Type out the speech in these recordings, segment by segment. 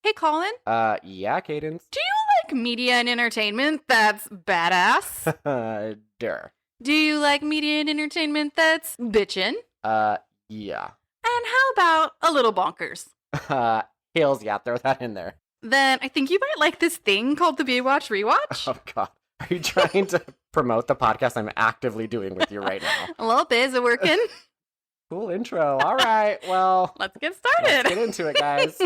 Hey, Colin. Yeah, Cadence. Do you like media and entertainment that's badass? Durr. Do you like media and entertainment that's bitchin'? Yeah. And how about a little bonkers? Hills, yeah, throw that in there. Then I think you might like this thing called the Baywatch Rewatch. Oh, God. Are you trying to promote the podcast I'm actively doing with you right now? Lopez, it working? Cool intro. All right, well. Let's get started. Let's get into it, guys.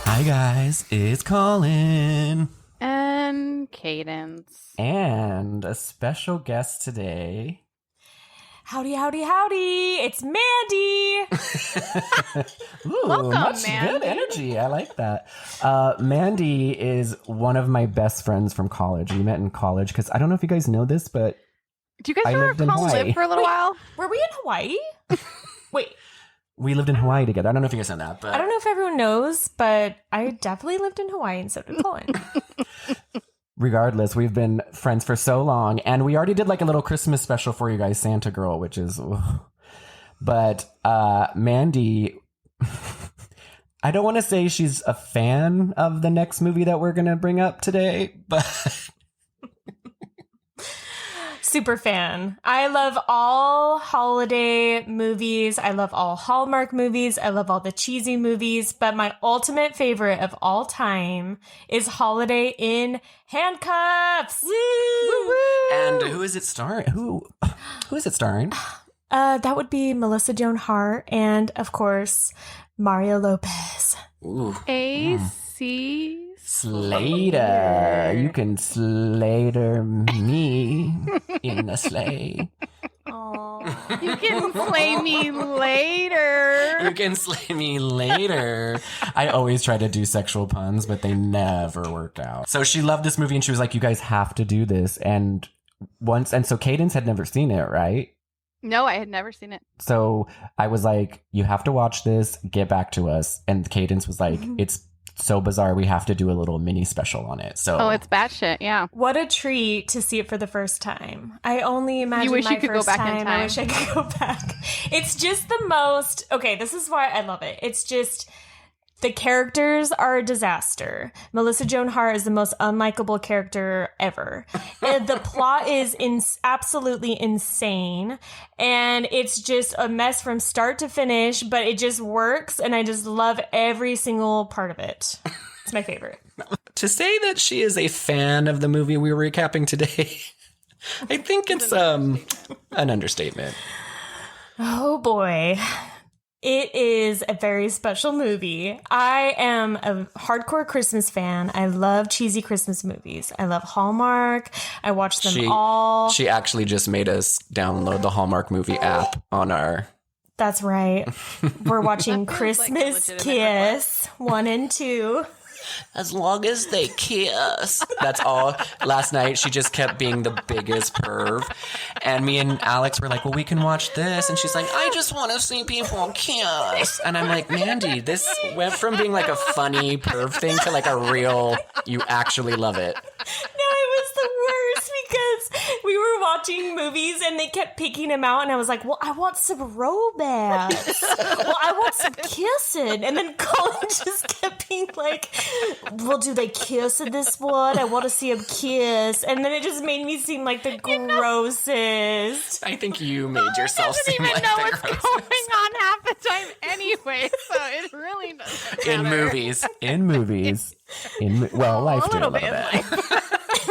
Hi guys, it's Colin. And Cadence. And a special guest today. Howdy, howdy, howdy. It's Mandy. Ooh, Welcome, much Mandy. good energy. I like that. Mandy is one of my best friends from college. We met in college because I don't know if you guys know this, but Do you guys I ever lived in come Hawaii. live for a little while? Were we in Hawaii? Wait, we lived in Hawaii together. I don't know if you guys know that, but I don't know if everyone knows, but I definitely lived in Hawaii and so did Colin. regardless, we've been friends for so long, and we already did like a little Christmas special for you guys, Santa Girl, which is, but Mandy, I don't want to say she's a fan of the next movie that we're gonna bring up today, but Super fan. I love all holiday movies. I love all Hallmark movies. I love all the cheesy movies. But my ultimate favorite of all time is Holiday in Handcuffs. Woo! and who is it starring? Who is it starring? That would be Melissa Joan Hart and, of course, Mario Lopez. Ooh, AC Slater. You can Slater me in the sleigh. Aww. You can slay me later. You can slay me later. I always try to do sexual puns, but they never worked out. So she loved this movie and she was like, you guys have to do this. And so Cadence had never seen it, right? No, I had never seen it. So I was like, you have to watch this, get back to us. And Cadence was like, it's so bizarre, we have to do a little mini special on it. So Oh, it's batshit, yeah. What a treat to see it for the first time. I only imagine You wish my you could go first back in I time. wish I could go back. It's just the most... Okay, this is why I love it. It's just... The characters are a disaster. Melissa Joan Hart is the most unlikable character ever. And the plot is absolutely insane. And it's just a mess from start to finish, but it just works. And I just love every single part of it. It's my favorite. to say that she is a fan of the movie we were recapping today, I think it's an understatement. Oh boy. It is a very special movie. I am a hardcore Christmas fan. I love cheesy Christmas movies. I love Hallmark. I watch them all. She actually just made us download the Hallmark movie app on our... That's right. We're watching That feels like a Christmas legitimate Kiss 1 and 2. As long as they kiss. That's all. Last night, she just kept being the biggest perv. And me and Alex were like, well, we can watch this. And she's like, I just want to see people kiss. And I'm like, Mandy, this went from being like a funny perv thing to like a real, you actually love it. No, it was the worst because we were watching movies and they kept picking them out. And I was like, well, I want some romance. Well, I want some kissing. And then Colin just kept being like, well, do they kiss in this one? I want to see them kiss. And then it just made me seem like the grossest. I think you made yourself Doesn't seem even like know the what's grossest. going on half the time anyway, so it really doesn't matter. In movies. Well, life a did little bit in life.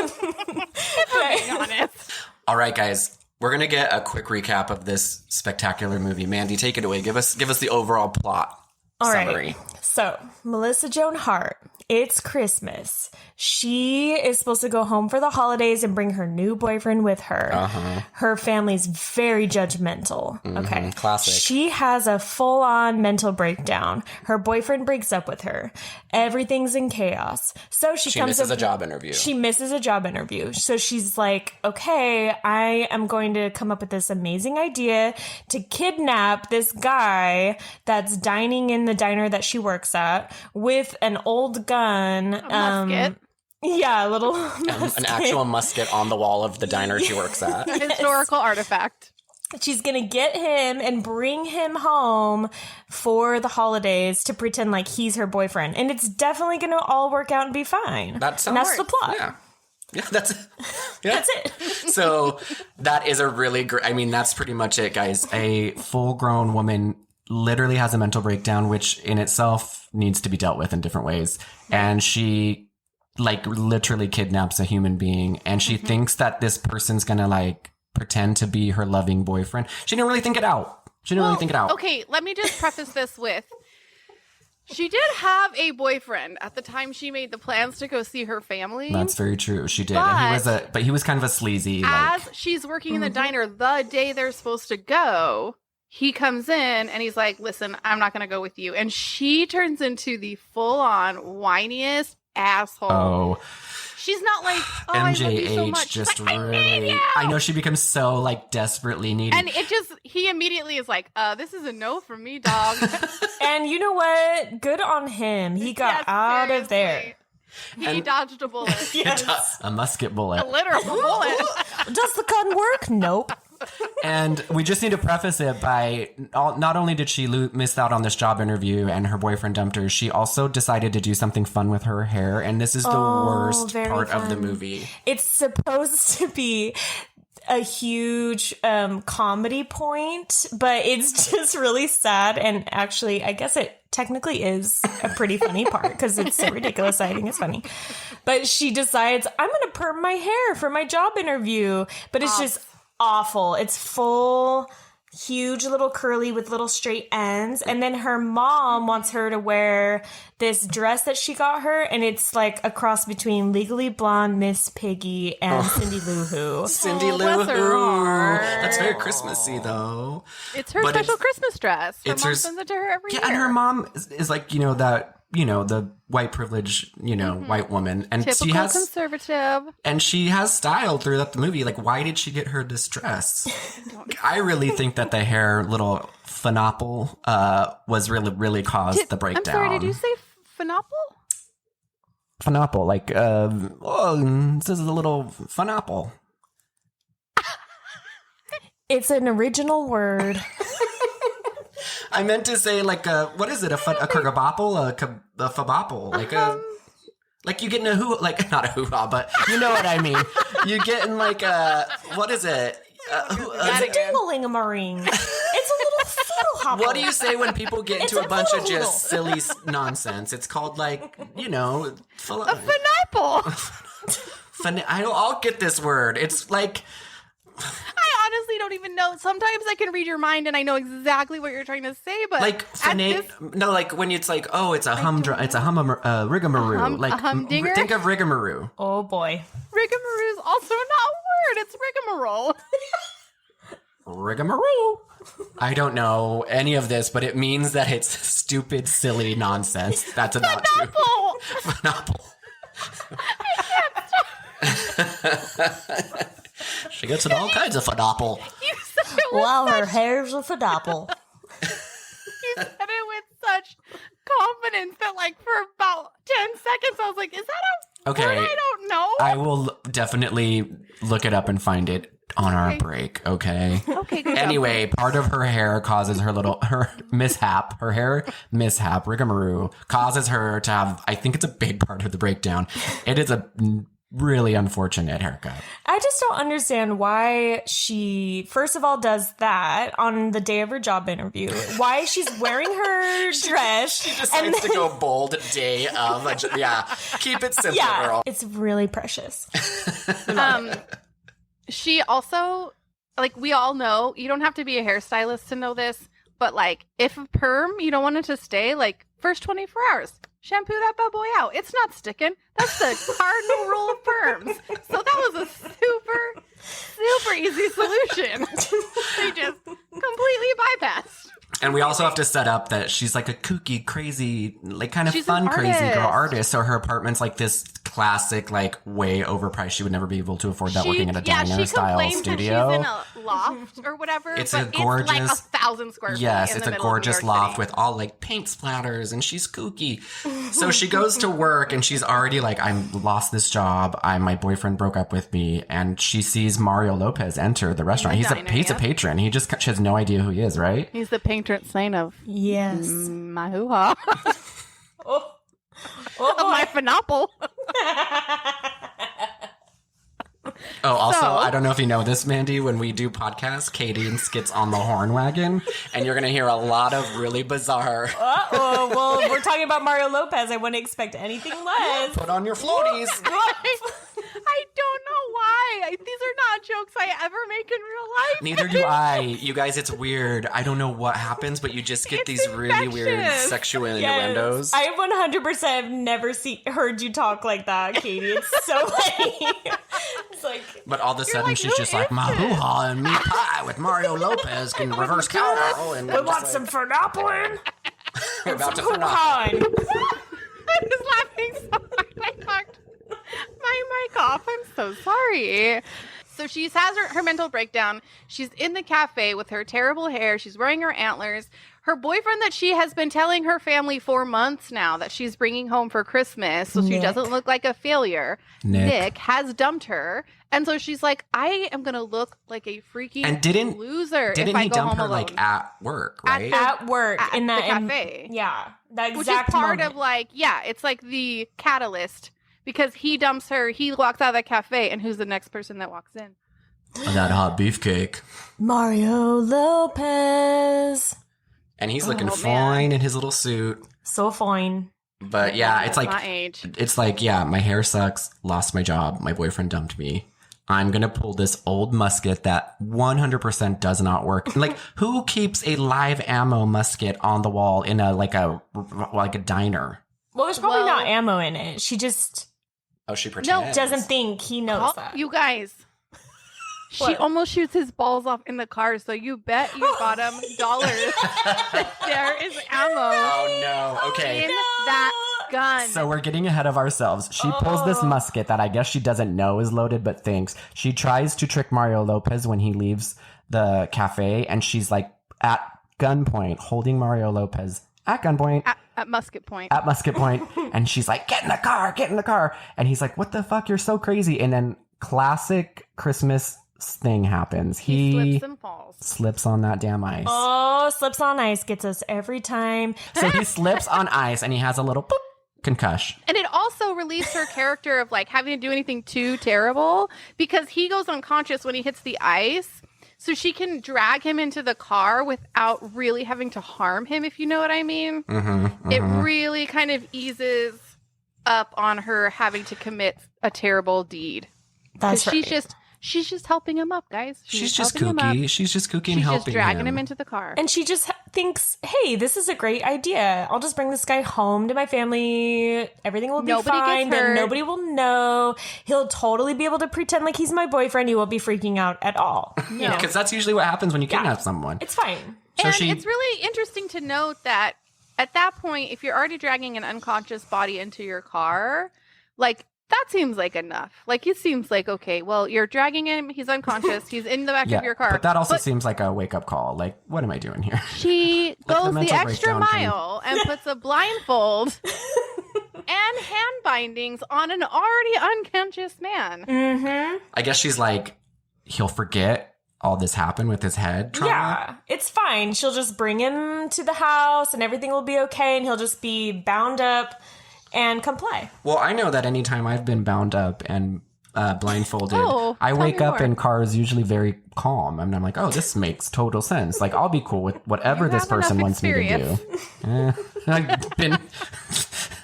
If we're being honest. All right, guys. We're going to get a quick recap of this spectacular movie. Mandy, take it away. Give us the overall plot All summary. right. So, Melissa Joan Hart It's Christmas. She is supposed to go home for the holidays and bring her new boyfriend with her. Her family's very judgmental. Okay. Classic. She has a full-on mental breakdown. Her boyfriend breaks up with her. Everything's in chaos. So she misses a job interview. She misses a job interview. So she's like, okay, I am going to come up with this amazing idea to kidnap this guy that's dining in the diner that she works at with an old gun. A musket. Yeah, a little An actual musket on the wall of the diner she works at. A historical artifact. She's going to get him and bring him home for the holidays to pretend like he's her boyfriend. And it's definitely going to all work out and be fine. That's the plot. Yeah, that's it. Yeah. That's it. So that is a really great, I mean, that's pretty much it, guys. A full-grown woman literally has a mental breakdown, which in itself needs to be dealt with in different ways. And she like literally kidnaps a human being, and she thinks that this person's gonna like pretend to be her loving boyfriend. She didn't really think it out. Okay, let me just preface this with, she did have a boyfriend at the time she made the plans to go see her family. That's very true. She did. And he was kind of a sleazy. As she's working in the diner the day they're supposed to go, he comes in and he's like, listen, I'm not going to go with you. And she turns into the full-on whiniest asshole. Oh. She's not like, oh, I love you so much. Just like, really, I know she becomes so like desperately needy. And he immediately is like, this is a no from me, dog. And you know what? Good on him. He got out of there. He dodged a bullet. Yes. A musket bullet. A literal bullet. Does the gun work? Nope. And we just need to preface it by not only did she miss out on this job interview and her boyfriend dumped her, she also decided to do something fun with her hair. And this is the worst part of the movie. It's supposed to be a huge comedy point, but it's just really sad. And actually, I guess it technically is a pretty funny part because it's so ridiculous. I think it's funny. But she decides, I'm going to perm my hair for my job interview. But it's just awful. It's full, huge little curly with little straight ends. And then her mom wants her to wear this dress that she got her. And it's like a cross between Legally Blonde Miss Piggy and Cindy Lou Who. Cindy Lou bless her Who. heart. That's very Christmassy, though. It's her special Christmas dress. Her mom sends it to her every year. And her mom is like, the white privilege, white woman. And typical conservative. And she has style throughout the movie. Like, why did she get her this dress? I really think that the hair little finopple was really caused the breakdown. I'm sorry, did you say finopple? Finopple, like, this is a little finopple. It's an original word. I meant to say like what is it? A kagabopple, a fabopple, like you get in a not a hoo-ha, but you know what I mean. You get in like what is it? It's a ding-a-ling-a-maring. It's a little fiddle hopper. What do you say when people get into a bunch of just silly nonsense? It's called like a finopple. I'll get this word. It's like. I honestly don't even know. Sometimes I can read your mind and I know exactly what you're trying to say, but like like when it's like, oh, it's a rigmarole, like a humdinger. Think of rigmarole. Oh boy, rigmarole is also not a word. It's rigmarole. Rigmarole. I don't know any of this, but it means that it's stupid, silly nonsense. That's a not true. Finopple. She gets in all kinds of finopple. Her hair's a finopple. You said it with such confidence that, like, for about 10 seconds, I was like, is that a word I don't know? I will definitely look it up and find it on our break, okay? Okay, good. Anyway, part of her hair causes her mishap, rigmarole, causes her to have, I think it's a big part of the breakdown. It is a really unfortunate haircut. I just don't understand why she, first of all, does that on the day of her job interview. Why she's wearing her dress. She decides to go bold day of. Keep it simple, girl. It's really precious. She also, like, we all know, you don't have to be a hairstylist to know this, but, like, if a perm, you don't want it to stay, like, first 24 hours. shampoo that bad boy out. It's not sticking. That's the cardinal rule of perms. So that was a super easy solution. They just completely bypassed. And we also have to set up that she's like a kooky, crazy, like kind of She's fun, an crazy girl artist. artist. So her apartment's like this classic, like way overpriced. She would never be able to afford that working in a diner style complains studio. that she's in a loft or whatever. It's but a gorgeous, it's like 1,000 square feet. yes, in it's the a middle of New gorgeous York loft City. with all like paint splatters, and she's kooky. So she goes to work, and she's already like, I lost this job. My boyfriend broke up with me, and she sees Mario Lopez enter the restaurant. The He's diner, a patron. She has no idea who he is, right? He's the patron saint of Yes. my hoo-ha. Oh. Of my finopple. Oh, also, So- I don't know if you know this, Mandy. When we do podcasts, Katie gets on the horn wagon, and you're going to hear a lot of really bizarre. Uh-oh. Well, we're talking about Mario Lopez. I wouldn't expect anything less. Put on your floaties. I don't know why. These are not jokes I ever make in real life. Neither do I. You guys, it's weird. I don't know what happens, but you just get It's these really weird infectious. sexual Yes. innuendos. I 100% have never heard you talk like that, Katie. It's so funny. It's like, But all of a sudden, like, she's who just is like, my this? hoo-ha and meat pie with Mario Lopez can reverse cowgirl. And I want some Fernopolis We're and about some to phenomenal. Kuhan. I was laughing so hard I knocked my mic off. I'm so sorry. So she has her mental breakdown. She's in the cafe with her terrible hair. She's wearing her antlers. Her boyfriend that she has been telling her family for months now that she's bringing home for Christmas so she Nick. doesn't look like a failure. Nick has dumped her. And so she's like, I am going to look like a freaking loser if I he go dump home her alone. like at work, At right? At work. At in the that cafe. Yeah. That Which exact is part moment. of like, yeah, it's like the catalyst because he dumps her, he walks out of the cafe, and who's the next person that walks in? That hot beefcake. Mario Lopez. And he's looking Oh, fine in his little suit. So fine. But yeah, it's like, my age. it's like, yeah, my hair sucks, lost my job, my boyfriend dumped me. I'm going to pull this old musket that 100% does not work. Like, who keeps a live ammo musket on the wall in a diner? Well, there's probably Well- not ammo in it. She just Oh, she pretends. doesn't think he knows that. You guys. She What? almost shoots his balls off in the car, so you bet you bottom dollars that there is ammo Oh, no. Okay. in that gun. So we're getting ahead of ourselves. She pulls this musket that I guess she doesn't know is loaded, but thinks. She tries to trick Mario Lopez when he leaves the cafe, and she's like at gunpoint, holding Mario Lopez at gunpoint. At musket point. At musket point, and she's like, get in the car. And he's like, what the fuck? You're so crazy. And then classic Christmas thing happens. He He slips and falls. slips on that damn ice. Oh, slips on ice gets us every time. So he slips on ice and he has a little boop, concussion. And it also relieves her character of like having to do anything too terrible because he goes unconscious when he hits the ice. So she can drag him into the car without really having to harm him, if you know what I mean. It really kind of eases up on her having to commit a terrible deed. That's 'Cause right. she's just helping him up, guys. She's just helping him up. kooky. She's just kooky and She's helping just dragging him into the car. And she just thinks, hey, this is a great idea. I'll just bring this guy home to my family. Everything will be Nobody gets fine. Then hurt. nobody will know. He'll totally be able to pretend like he's my boyfriend. He won't be freaking out at all. You know, Because that's usually what happens when you kidnap someone. it's fine. So and she- it's really interesting to note that at that point, if you're already dragging an unconscious body into your car, like that seems like enough. Like it seems like, okay, well, you're dragging him, he's unconscious, he's in the back of your car. But that also seems like a wake up call. Like, what am I doing here? She the goes the mental extra breakdown thing. mile and puts a blindfold and hand bindings on an already unconscious man. Mm-hmm. I guess she's like, he'll forget all this happened with his head trauma. Yeah, it's fine. She'll just bring him to the house and everything will be okay. And he'll just be bound up and come play. Well, I know that anytime I've been bound up and blindfolded, Oh, I tell wake me up more. in cars usually very calm. And I'm like, oh, this makes total sense. Like, I'll be cool with whatever You this have person enough wants me to experience. do.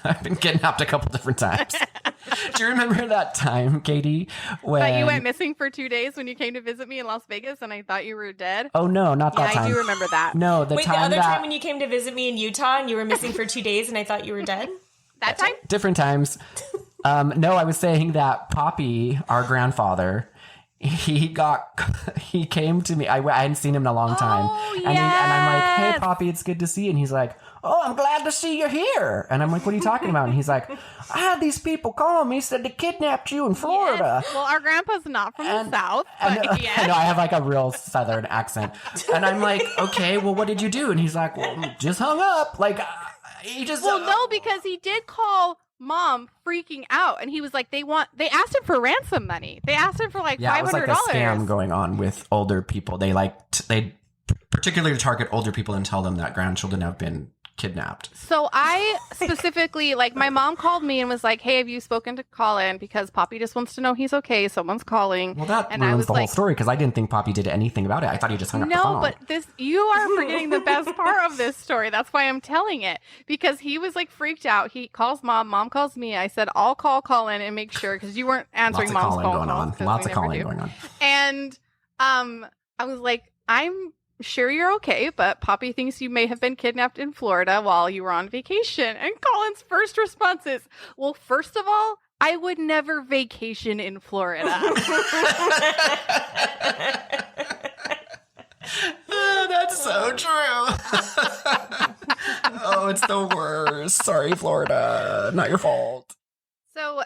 I've been kidnapped a couple different times. Do you remember that time, Katie, when But you went missing for 2 days when you came to visit me in Las Vegas and I thought you were dead. Oh no, not that Yeah, time. I do remember that. No, the Wait, time the other that time when you came to visit me in Utah and you were missing for 2 days and I thought you were dead? That time? Different times. No, I was saying that Poppy, our grandfather, he came to me. I hadn't seen him in a long time. Oh, and I'm like, hey, yes. Poppy, it's good to see you. And he's like, oh, I'm glad to see you here. And I'm like, what are you talking about? And he's like, I had these people calling me, said they kidnapped you in Florida. Yes. Well, our grandpa's not from the South, And, but yes. I know I have like a real Southern accent. And I'm like, okay, well, what did you do? And he's like, well, just hung up. Like, he just... Well, no, because he did call Mom freaking out, and he was like, they asked him for ransom money. They asked him for like $500. It was like a scam going on with older people. They particularly target older people and tell them that grandchildren have been kidnapped. So I specifically, like, my mom called me and was like, hey, have you spoken to Colin? Because Poppy just wants to know he's okay. Someone's calling. Well, that and I ruins was the whole like, story because I didn't think Poppy did anything about it. I thought he just hung up the phone. no, but you are forgetting the best part of this story. That's why I'm telling it. Because he was like freaked out. He calls Mom calls me. I said, I'll call Colin and make sure, because you weren't answering Mom's phone calls. Lots of calling going on. And I was like, I'm sure you're okay, but Poppy thinks you may have been kidnapped in Florida while you were on vacation. And Colin's first response is, well, first of all, I would never vacation in Florida. Oh, that's so true. Oh, it's the worst. Sorry, Florida. Not your fault. So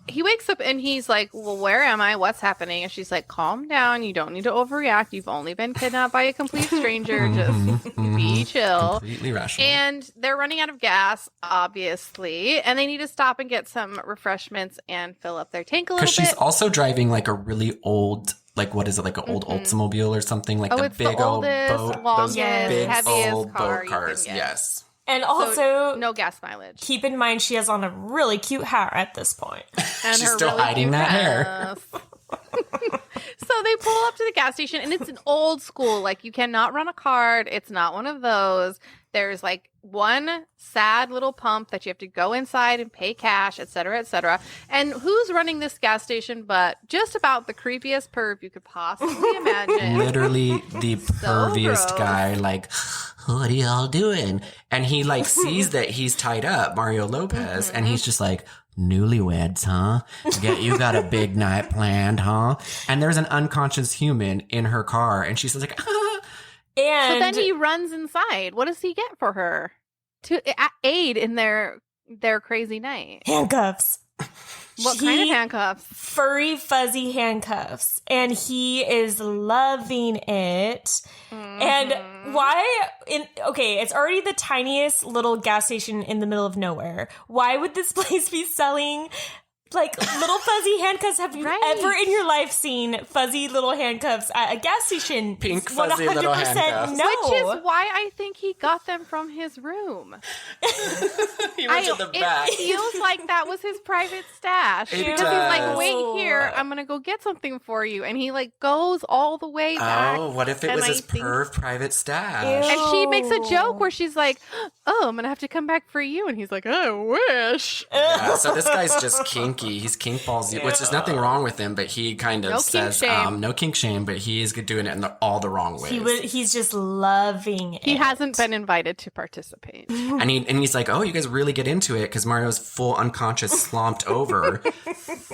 he wakes up and he's like, well, where am I? What's happening? And she's like, calm down. You don't need to overreact. You've only been kidnapped by a complete stranger. Just be chill. Completely rational. And they're running out of gas, obviously. And they need to stop and get some refreshments and fill up their tank a little bit. Because she's also driving like a really old, like, what is it, like an old Oldsmobile or something? Like the it's big the old oldest, boat. longest, those big heaviest old car boat you cars. can get. Yes. And So, also, no gas mileage. keep in mind she has on a really cute hat at this point. And She's her still really hiding cute that hair. dress. So they pull up to the gas station, and it's an old school. Like, you cannot run a card. It's not one of those. There's like one sad little pump that you have to go inside and pay cash, et cetera, et cetera. And who's running this gas station but just about the creepiest perv you could possibly imagine. Literally the perviest gross. guy, like, what are y'all doing? And he like sees that he's tied up, Mario Lopez, and he's just like, newlyweds, huh? You got a big night planned, huh? And there's an unconscious human in her car, and she's like, ah. And So then he runs inside. What does he get for her to aid in their crazy night? handcuffs. What kind of handcuffs? Furry, fuzzy handcuffs. And he is loving it. And okay, it's already the tiniest little gas station in the middle of nowhere. Why would this place be selling like little fuzzy handcuffs? Have you Right. ever in your life seen fuzzy little handcuffs at a gas station? Pink fuzzy little 100% handcuffs. No. Which is why I think he got them from his room. He went to the back. It feels like that was his private stash. It Because he's like, does. wait here, I'm going to go get something for you. And he like goes all the way back. Oh, what if it and was I his think- perv private stash? And she makes a joke where she's like, oh, I'm going to have to come back for you. And he's like, I wish. Yeah, so this guy's just kinky. He's kink balls, which is nothing wrong with him, but he kind of No kink says, shame. no kink shame, but he is doing it in all the wrong ways. He's just loving it. He hasn't been invited to participate. And he's like, oh, you guys really get into it because Mario's full unconscious slumped over.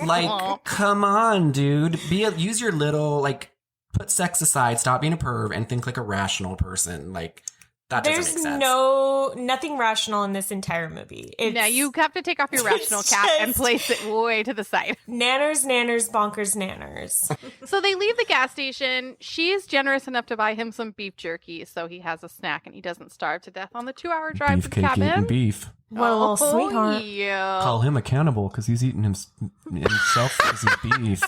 Like, Aw. come on, dude. Use your little, like, put sex aside, stop being a perv, and think like a rational person. Like, that doesn't There's make sense. nothing rational in this entire movie. It's Now you have to take off your rational cap and just- place it way to the side. nanners, bonkers, nanners. So they leave the gas station. She's generous enough to buy him some beef jerky so he has a snack and he doesn't starve to death on the 2-hour drive to the Beefcake eating cabin. beef. What a little sweetheart. Yeah. Call him a cannibal because he's eating himself as his beef.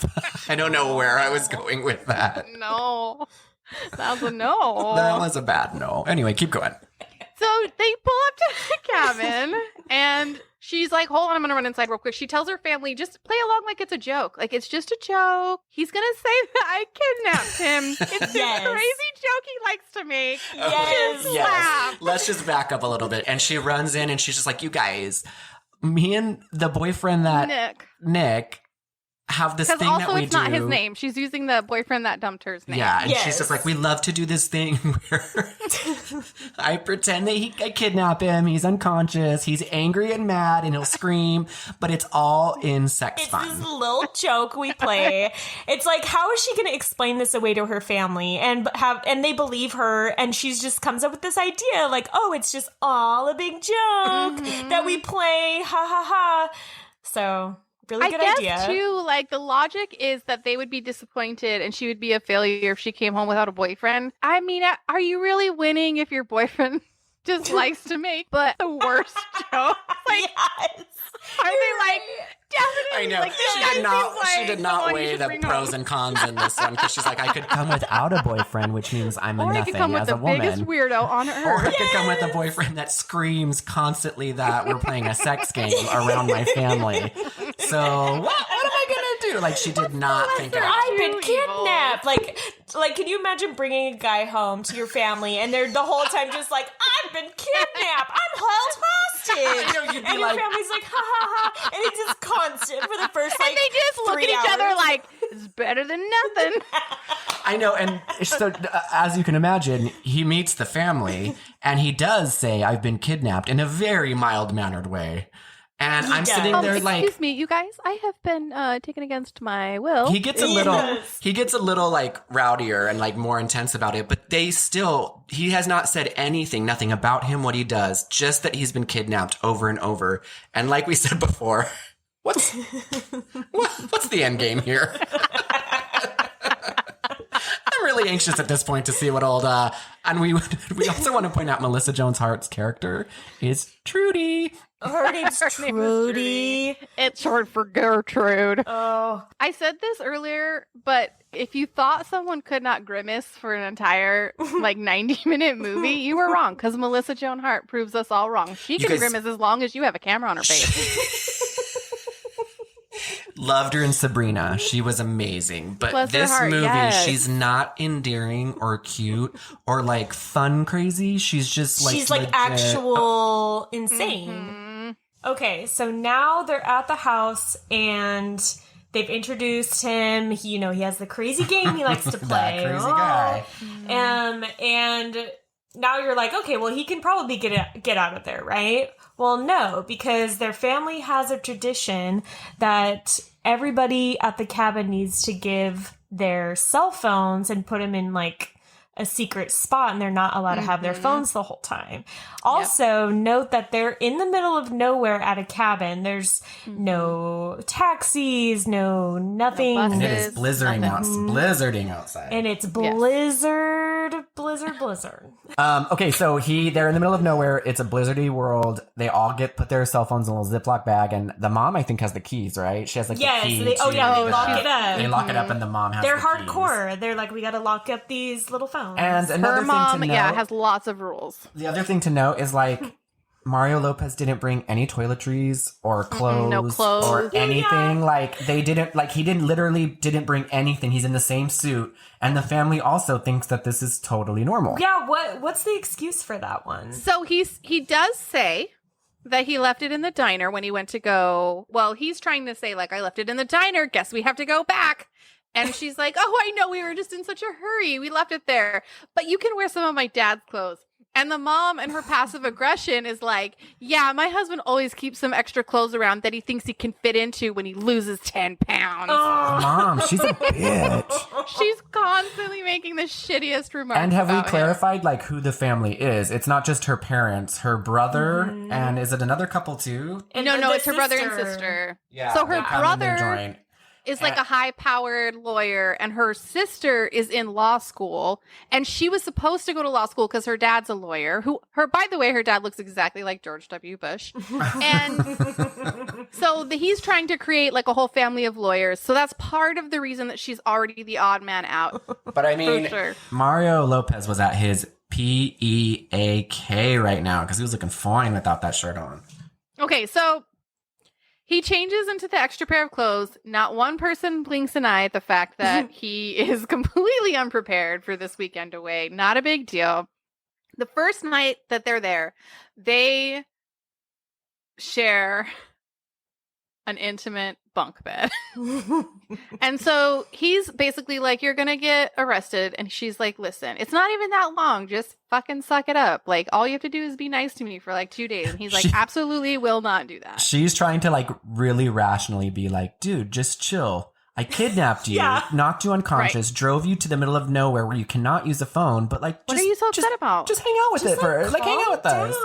I don't know where I was going with that. No. That was a no. That was a bad no. Anyway, keep going. So they pull up to the cabin and she's like, hold on, I'm going to run inside real quick. She tells her family, just play along like it's a joke. Like, it's just a joke. He's going to say that I kidnapped him. It's Yes. this crazy joke he likes to make. Yes. Just laugh. Let's just back up a little bit. And she runs in and she's just like, you guys, me and the boyfriend that Nick. Nick, have this thing Because that also we it's do. not his name. She's using the boyfriend that dumped her's name. Yeah, and she's Yes. just like, we love to do this thing where I pretend that I kidnap him. He's unconscious. He's angry and mad, and he'll scream, but it's all in sex It's fun. this little joke we play. It's like, how is she going to explain this away to her family and they believe her? And she's just comes up with this idea, like, oh, it's just all a big joke that we play, ha ha ha. So. Really good I guess idea. too, like the logic is that they would be disappointed and she would be a failure if she came home without a boyfriend. I mean, are you really winning if your boyfriend just likes to make but the worst joke? Like, Yes. are they like definitely? I know. Like, this She guy did not. seems like She did not someone you weigh should the bring pros home. and cons in this one because she's like, I could Come without a boyfriend, which means I'm a Or he nothing could come with as the a woman. biggest weirdo on Or I earth. could come with a boyfriend that screams constantly that we're playing a sex game around my family. So what am I gonna do? Like she did not think it out. I've been Too kidnapped. Like, can you imagine bringing a guy home to your family and they're the whole time just like, I've been kidnapped. I'm held hostage. I know, you'd be And your like- family's like, ha ha ha. And it's just constant for the first like And they just look 3 at each other hours. like it's better than nothing. I know, and so as you can imagine, He meets the family and he does say, I've been kidnapped in a very mild mannered way. And He I'm does. sitting there like, Excuse me, you guys. I have been taken against my will. he gets a little like rowdier and like more intense about it, but he has not said nothing about him, what he does, just that he's been kidnapped over and over. And like we said before, what's the end game here? I'm really anxious at this point to see what old, and we also want to point out Melissa Joan Hart's character is Trudy. Her name's Trudy. It's short for Gertrude. Oh. I said this earlier, but if you thought someone could not grimace for an entire like 90-minute movie, you were wrong because Melissa Joan Hart proves us all wrong. She You can guys- grimace as long as you have a camera on her face. Loved her in Sabrina. She was amazing. But Bless her this heart, movie, yes. she's not endearing or cute or like fun crazy. She's just like She's like legit- actual insane. Mhm. Okay, so now they're at the house and they've introduced him. He has the crazy game he likes to play. That crazy guy. And now you're like, okay, well, he can probably get out of there, right? Well, no, because their family has a tradition that everybody at the cabin needs to give their cell phones and put them in like a secret spot, and they're not allowed to have their phones the whole time. Also, note that they're in the middle of nowhere at a cabin. There's no taxis, no nothing. buses. And it is blizzarding outside. And it's blizzard. okay, so they're in the middle of nowhere. It's a blizzardy world. They all put their cell phones in a little Ziploc bag, and the mom, I think, has the keys, right? She has like Yes, the key. they to lock the- it up. They lock it up, and the mom has They're the keys. hardcore. They're like, we got to lock up these little phones. And another Her thing mom, to note, has lots of rules. the other thing to note is like Mario Lopez didn't bring any toiletries or clothes, no clothes. or anything. Like he didn't bring anything. He's in the same suit, and the family also thinks that this is totally normal. yeah, what's the excuse for that one? So he does say that he left it in the diner when he went to go. Well, he's trying to say like, I left it in the diner. Guess we have to go back. And she's like, oh, I know. We were just in such a hurry. We left it there. But you can wear some of my dad's clothes. And the mom and her passive aggression is like, yeah, my husband always keeps some extra clothes around that he thinks he can fit into when he loses 10 pounds. Mom, she's a bitch. She's constantly making the shittiest remarks. And have we about him. clarified like who the family is? It's not just her parents, her brother, and is it another couple too? And No, the it's her brother and sister. sister. Yeah. So her they come in their brother joint. is like a high-powered lawyer, and her sister is in law school, and she was supposed to go to law school because her dad's a lawyer. By the way, her dad looks exactly like George W. Bush, and so he's trying to create like a whole family of lawyers. So that's part of the reason that she's already the odd man out. But I mean, For sure. Mario Lopez was at his PEAK right now because he was looking fine without that shirt on. Okay, so he changes into the extra pair of clothes. Not one person blinks an eye at the fact that he is completely unprepared for this weekend away. Not a big deal. The first night that they're there, they share an intimate bunk bed. And so he's basically like, you're going to get arrested. And she's like, listen, it's not even that long. Just fucking suck it up. Like, all you have to do is be nice to me for like 2 days. And he's like, absolutely will not do that. She's trying to like really rationally be like, dude, just chill. I kidnapped you, knocked you unconscious, drove you to the middle of nowhere where you cannot use a phone, but like, what are you so upset about? Just hang out with it for like hang out with us.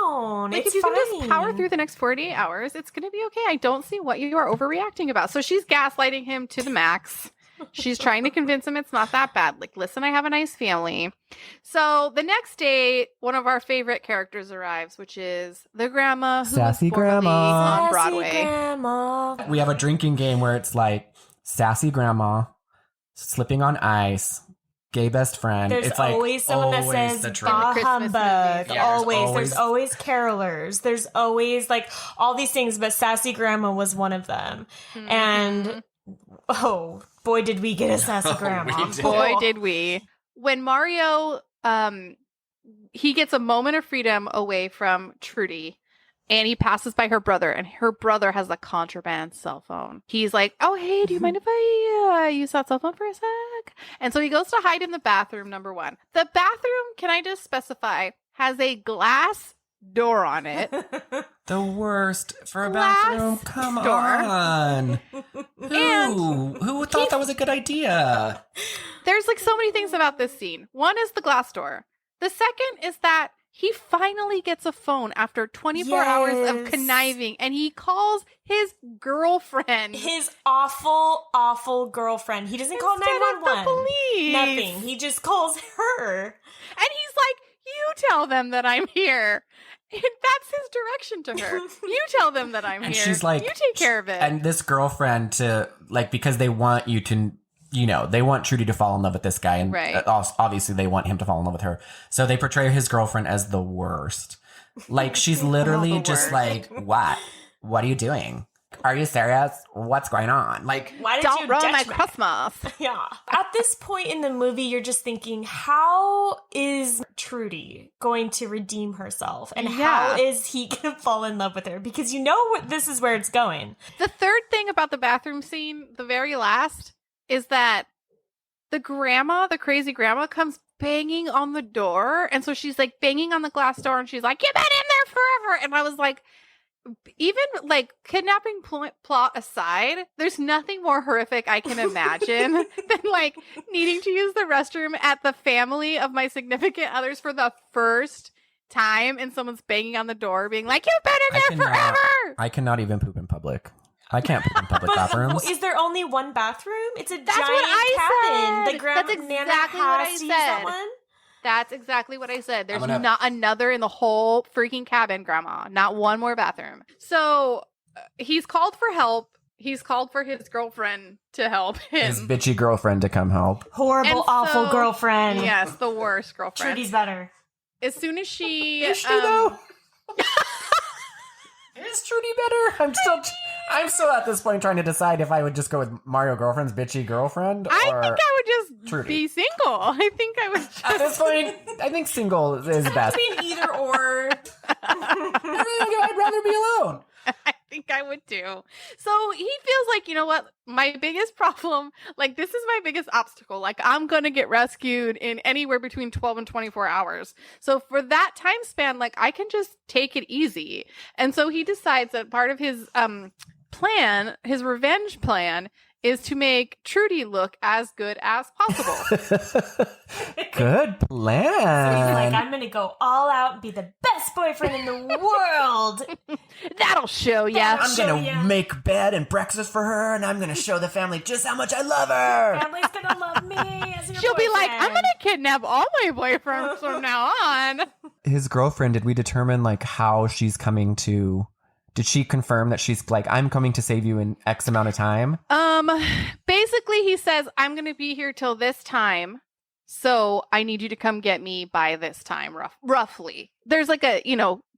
Like, if you can just power through the next 48 hours, it's going to be okay. I don't see what you are overreacting about. So she's gaslighting him to the max. She's trying to convince him it's not that bad. Like, listen, I have a nice family. So the next day, one of our favorite characters arrives, which is the grandma who Sassy was formerly grandma on Broadway. Grandma. We have a drinking game where it's like sassy grandma, slipping on ice, gay best friend. There's it's like always someone that always says the bah trope. humbug. Yeah, always. There's always carolers. There's always like all these things, but sassy grandma was one of them. Mm-hmm. And oh boy, did we get a sassy grandma. Boy, did we. When Mario, he gets a moment of freedom away from Trudy. And he passes by her brother, and her brother has a contraband cell phone. He's like, oh, hey, do you mind if I use that cell phone for a sec? And so he goes to hide in the bathroom, number one. The bathroom, can I just specify, has a glass door on it. The worst for a Glass bathroom. Come door. on. Who thought that was a good idea? There's like so many things about this scene. One is the glass door. The second is that he finally gets a phone after 24 hours of conniving, and he calls his girlfriend. His awful, awful girlfriend. He doesn't call Instead of 911. the police. Nothing. He just calls her. And he's like, you tell them that I'm here. And that's his direction to her. You tell them that I'm And here. she's like, you take care of it. And this girlfriend to, like, because they want you to, you know, they want Trudy to fall in love with this guy. And Right. Obviously they want him to fall in love with her. So they portray his girlfriend as the worst. Like, she's literally just worst. like, what? What are you doing? Are you serious? What's going on? Like, Why did Don't you ruin ditch my me? Christmas. Yeah. At this point in the movie, you're just thinking, how is Trudy going to redeem herself? And how is he going to fall in love with her? Because you know this is where it's going. The third thing about the bathroom scene, the very last, is that the grandma, the crazy grandma, comes banging on the door. And so she's like banging on the glass door and she's like, you've been in there forever. And I was like, even like kidnapping plot aside, there's nothing more horrific I can imagine than like needing to use the restroom at the family of my significant others for the first time, and someone's banging on the door being like, you've been in there forever. I cannot even poop in public. I can't poop in public bathrooms. Is there only one bathroom? It's a That's giant what I cabin. said. The grandma That's Nana exactly what I has to use that said. one? That's exactly what I said. There's I'm gonna- not another in the whole freaking cabin, Grandma. Not one more bathroom. So he's called for help. He's called for his girlfriend to help him. His bitchy girlfriend to come help. Horrible, And awful so- girlfriend. Yes, the worst girlfriend. Trudy's better. As soon as she... Is she though? Is Trudy better? I'm still at this point trying to decide if I would just go with Mario girlfriend's bitchy girlfriend. I or... think I would just Trudy. be single. I think I would just... At this point, I think single is best. I mean, either or. I'd rather be alone. I think I would too. So he feels like, you know what? My biggest problem, like, this is my biggest obstacle. Like, I'm going to get rescued in anywhere between 12 and 24 hours. So for that time span, like, I can just take it easy. And so he decides that part of his plan, his revenge plan, is to make Trudy look as good as possible. Good He's plan. like, I'm going to go all out and be the best boyfriend in the world. That'll show ya. I'm show gonna ya. make bed and breakfast for her, and I'm gonna show the family just how much I love her. Family's going to love me as your She'll be like, I'm boyfriend. going to kidnap all my boyfriends from now on. His girlfriend, did we determine like how she's coming to? Did she confirm that she's like, I'm coming to save you in X amount of time? Basically he says, I'm going to be here till this time. So I need you to come get me by this time, roughly. There's like a,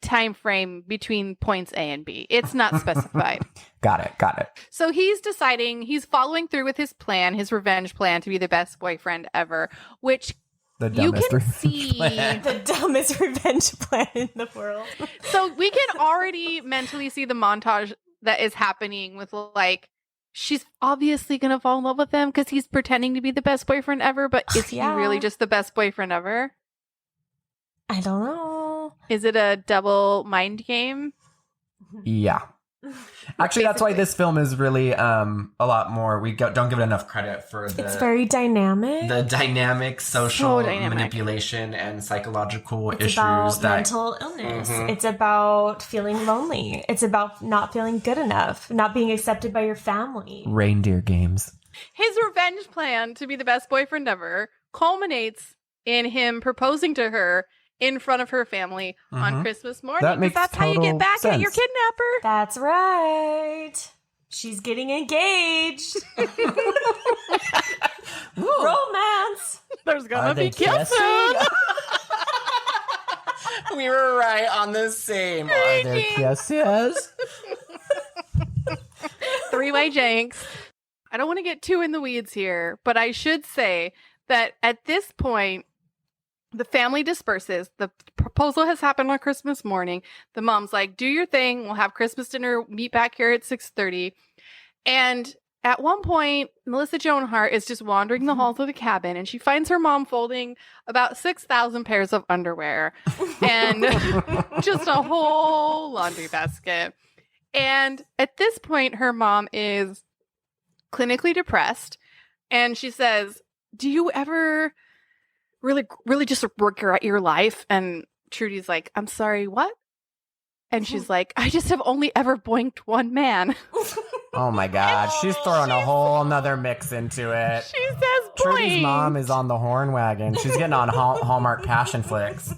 time frame between points A and B. It's not specified. Got it. So he's deciding, he's following through with his plan, his revenge plan to be the best boyfriend ever, which The you dumbest can revenge see. plan. The dumbest revenge plan in the world. So we can already mentally see the montage that is happening with like she's obviously going to fall in love with him because he's pretending to be the best boyfriend ever, but is he really just the best boyfriend ever? I don't know. Is it a double mind game? Yeah. Actually, that's why this film is really a lot more. Don't give it enough credit for It's very dynamic. the dynamic social dynamic. manipulation and psychological It's issues about that mental illness. It's about feeling lonely. It's about not feeling good enough, not being accepted by your family. reindeer games. His revenge plan to be the best boyfriend ever culminates in him proposing to her in front of her family on Christmas morning. That makes That's how you total get back at your sense. kidnapper. That's right. She's getting engaged. Romance. There's Are gonna they be kissing. We were right on the same. Are there kisses? Three-way janks. I don't want to get too in the weeds here, but I should say that at this point, the family disperses. The proposal has happened on Christmas morning. The mom's like, do your thing. We'll have Christmas dinner. Meet back here at 6:30. And at one point, Melissa Joan Hart is just wandering the halls of the cabin, and she finds her mom folding about 6,000 pairs of underwear and just a whole laundry basket. And at this point, her mom is clinically depressed, and she says, do you ever really just regret your life? And Trudy's like, I'm sorry, what? And she's like, I just have only ever boinked one man. Oh my God, she's throwing a whole nother mix into it. She says Trudy's boink. mom is on the horn wagon. She's getting on Hallmark passion flicks.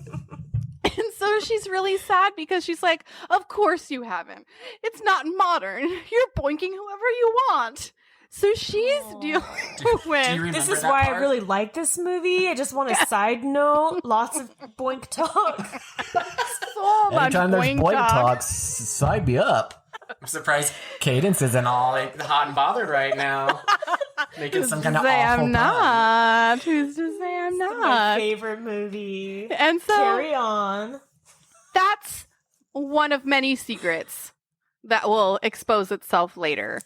And so she's really sad because she's like, of course you haven't. It's not modern. You're boinking whoever you want. So she's dealing with... This is why I really like this movie. I just want a side note. Lots of boink talk. so much Anytime there's boink boink talk. talk, side me up. I'm surprised. Cadence isn't all like hot and bothered right now. Making some kind of Say awful I'm pun. not. Who's to say I'm My not? favorite movie. And so Carry on. that's one of many secrets that will expose itself later.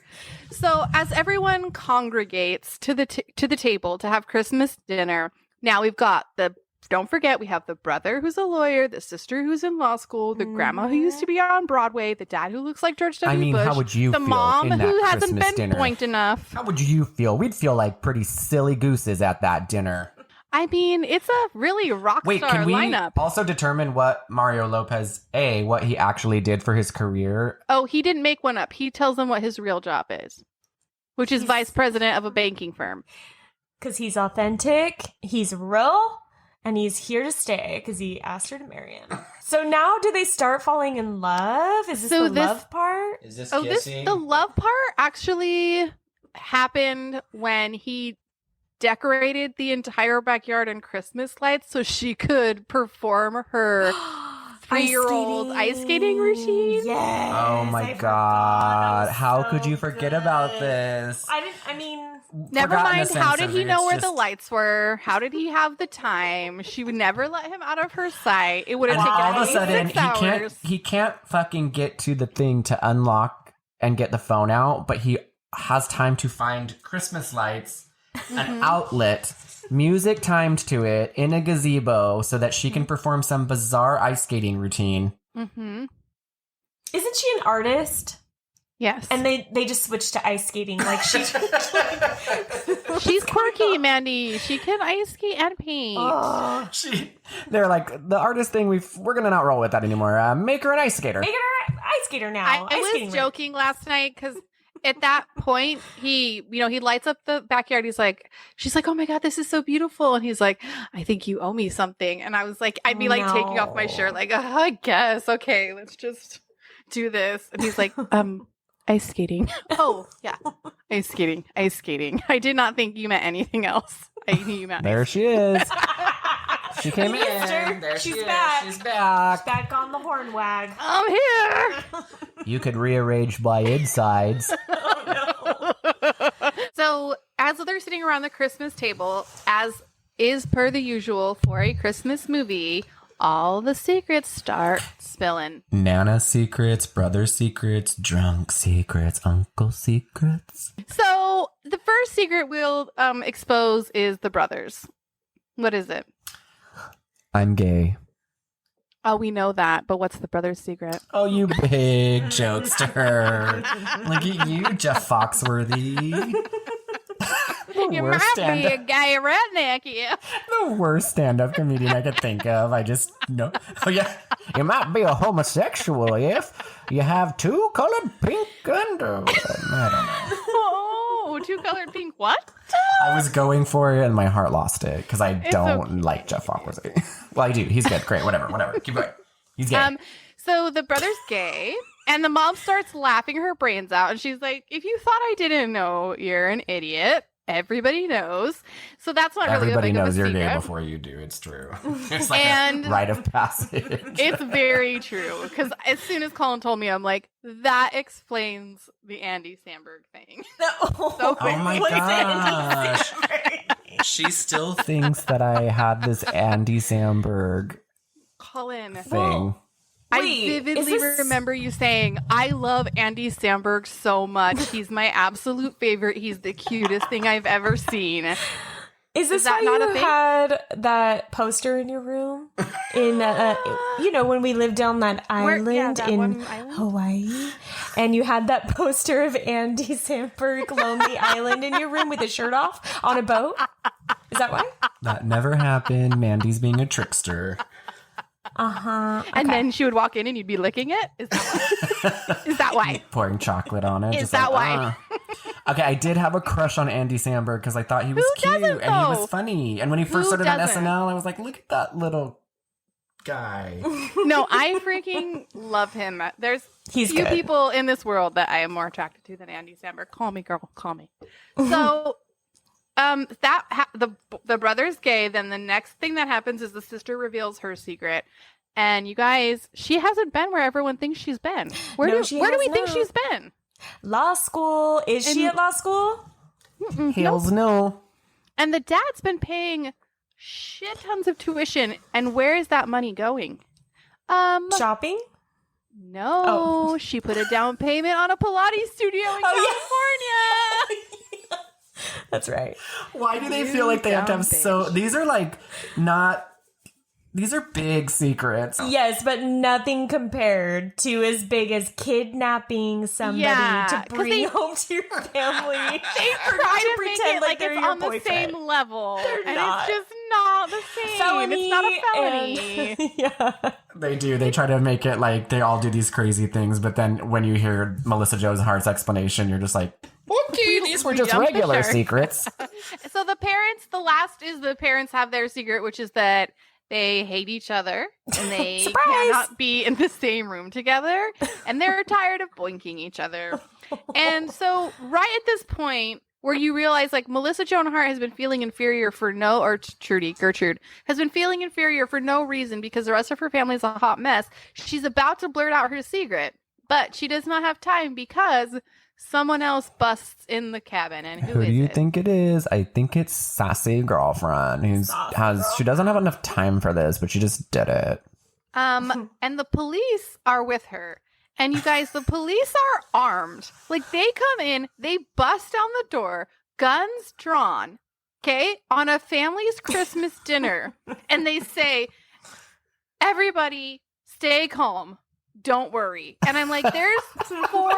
So as everyone congregates to the table to have Christmas dinner, now we've got don't forget, we have the brother who's a lawyer, the sister who's in law school, the grandma who used to be on Broadway, the dad who looks like George W. I mean, Bush, how would you the feel mom in that who hasn't Christmas been dinner? boinked enough. How would you feel? We'd feel like pretty silly gooses at that dinner. I mean, it's a really rock Wait, star can we lineup. also determine what Mario Lopez, what he actually did for his career? Oh, he didn't make one up. He tells them what his real job is, which is vice president of a banking firm. Because he's authentic, he's real, and he's here to stay because he asked her to marry him. So now do they start falling in love? Is this love part? Is this Oh, kissing? the love part actually happened when he decorated the entire backyard in Christmas lights so she could perform her 3-year-old ice skating routine. Yes. Oh my I forgot. God. That was How so could you forget about good. this? I mean, Never Forgot in mind, the how sense did of he know it's where the just- lights were? How did he have the time? She would never let him out of her sight. It would have And taken all of a at least sudden, 6 hours. he can't fucking get to the thing to unlock and get the phone out, but he has time to find Christmas lights, an outlet, music timed to it in a gazebo so that she can perform some bizarre ice skating routine. Mm-hmm. isn't she an artist? Yes. And they just switched to ice skating. Like she. She's quirky, Mandy. She can ice skate and paint. Oh. They're like, the artist thing, we're gonna not roll with that anymore. Make her an ice skater. Make her an ice skater now. I Ice skating was rink. joking last night because at that point he lights up the backyard. She's like, oh my God, this is so beautiful. And he's like, I think you owe me something. And I was like, I'd be like taking off my shirt, like, I guess. Okay, let's just do this. And he's like, ice skating. Oh, yeah. Ice skating. I did not think you meant anything else. I knew you meant There she is. She came in. Her. There She's she is. back. She's back. Back on the horn wag. I'm here. You could rearrange my insides. So as they're sitting around the Christmas table, as is per the usual for a Christmas movie, all the secrets start spilling. Nana secrets, brother secrets, drunk secrets, uncle secrets. So the first secret we'll expose is the brothers. What is it? I'm gay. Oh, we know that, but what's the brother's secret? Oh, you big jokester. Look at you, Jeff Foxworthy. You might be a gay redneck, yeah. The worst stand-up comedian I could think of. I just know. Oh, yeah. You might be a homosexual if you have two colored pink underwear. I don't know. Oh, two-colored pink what? I was going for it and my heart lost it because I don't like Jeff Foxworthy. Well, I do. He's good. Great. Whatever. Keep going. He's gay. So the brother's gay, and the mom starts laughing her brains out, and she's like, if you thought I didn't know, you're an idiot. Everybody knows. So that's not really Everybody a big knows of a you're secret. gay before you do. It's true. It's like a rite of passage. It's very true. Because as soon as Colin told me, I'm like, that explains the Andy Samberg thing. Oh my gosh. She still thinks that I had this Andy Samberg Colin. thing. I Wait, vividly remember you saying, I love Andy Samberg so much. He's my absolute favorite. He's the cutest thing I've ever seen. Is this that why not a you thing? had that poster in your room? In when we lived on that island that in one island? Hawaii, and you had that poster of Andy Samberg, Lonely Island, in your room with his shirt off on a boat. Is that why? That never happened. Mandy's being a trickster. And then she would walk in and you'd be licking it? Is that why? Is that why? Pouring chocolate on it. Is just that like, why? Okay, I did have a crush on Andy Samberg because I thought he was Who cute doesn't, and he was though? funny. And when he first Who started on doesn't? SNL, I was like, look at that little guy. No, I freaking love him. There's He's few good. people in this world that I am more attracted to than Andy Samberg. Call me, girl. Call me. So, the brother's gay. Then the next thing that happens is the sister reveals her secret. And you guys, she hasn't been where everyone thinks she's been. Where do we think she's been? Law school. Is she at law school? Hills no. And the dad's been paying shit tons of tuition. And where is that money going? Shopping? No, she put a down payment on a Pilates studio in California. That's right. Why do they feel like they have to have These are like not. These are big secrets. Yes, but nothing compared to as big as kidnapping somebody to bring home to your family. They try to make it like they're it's your on the boyfriend. same level. And not. it's just not the same. Felony it's not a felony. and- yeah. They do. They try to make it like they all do these crazy things, but then when you hear Melissa Joan Hart's explanation, you're just like, okay, these were just jump the regular shark. secrets. So the parents have their secret, which is that they hate each other and they Surprise! cannot be in the same room together and they're tired of boinking each other. And so right at this point where you realize like Melissa Joan Hart has been feeling inferior for Gertrude has been feeling inferior for no reason because the rest of her family is a hot mess. She's about to blurt out her secret, but she does not have time because someone else busts in the cabin. And who Who is do you it? think it is? I think it's Sassy Girlfriend she doesn't have enough time for this, but she just did it. And the police are with her. And you guys, the police are armed. Like they come in, they bust down the door, guns drawn, okay, on a family's Christmas dinner. And they say, everybody stay calm. Don't worry. And I'm like, there's 4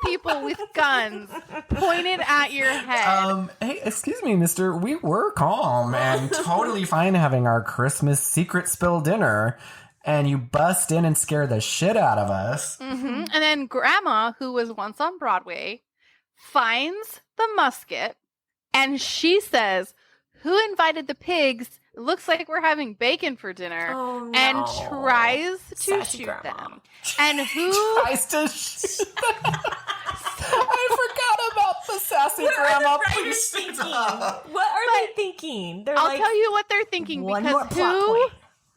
people with guns pointed at your head. Hey, excuse me, mister. We were calm and totally fine having our Christmas secret spill dinner. And you bust in and scare the shit out of us. Mm-hmm. And then Grandma, who was once on Broadway, finds the musket and she says, who invited the pigs? It looks like we're having bacon for dinner. Oh, no. And tries to Sassy shoot grandma. them. And who Tries to I forgot about the sassy grandma. Please stop. What are they thinking? They're I'll like, tell you what they're thinking one more because plot point.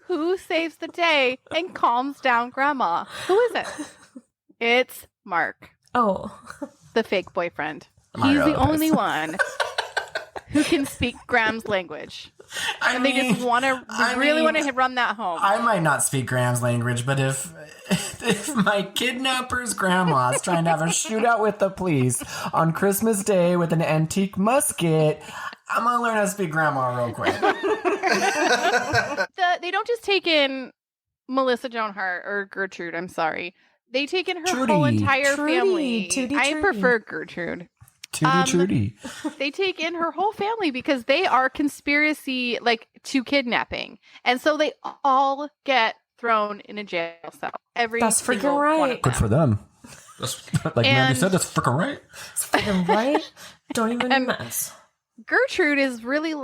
who saves the day and calms down Grandma? Who is it? It's Mark, Oh. the fake boyfriend. Mario He's the Lopez. only one who can speak Graham's language. And they just want to really want to run that home. I might not speak Graham's language, but if my kidnapper's grandma's trying to have a shootout with the police on Christmas Day with an antique musket, I'm gonna learn how to speak grandma real quick. They don't just take in Melissa Joan Hart or Gertrude. I'm sorry. They take in her Trudy. whole entire family. Trudy. I prefer Gertrude. Trudy. They take in her whole family because they are conspiracy to kidnapping, and so they all get thrown in a jail cell. That's freaking single right. one of Good for them. Like Mandy said, that's freaking right. It's freaking right. Don't even mess. Gertrude is really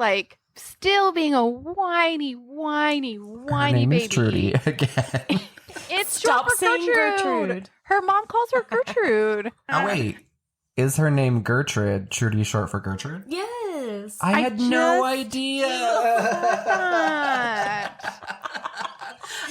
still being a whiny Her name baby. is Trudy again. It's Stop short for saying Gertrude. Her mom calls her Gertrude. Oh, wait. Is her name Gertrude? Trudy short for Gertrude? Yes. I had no just idea.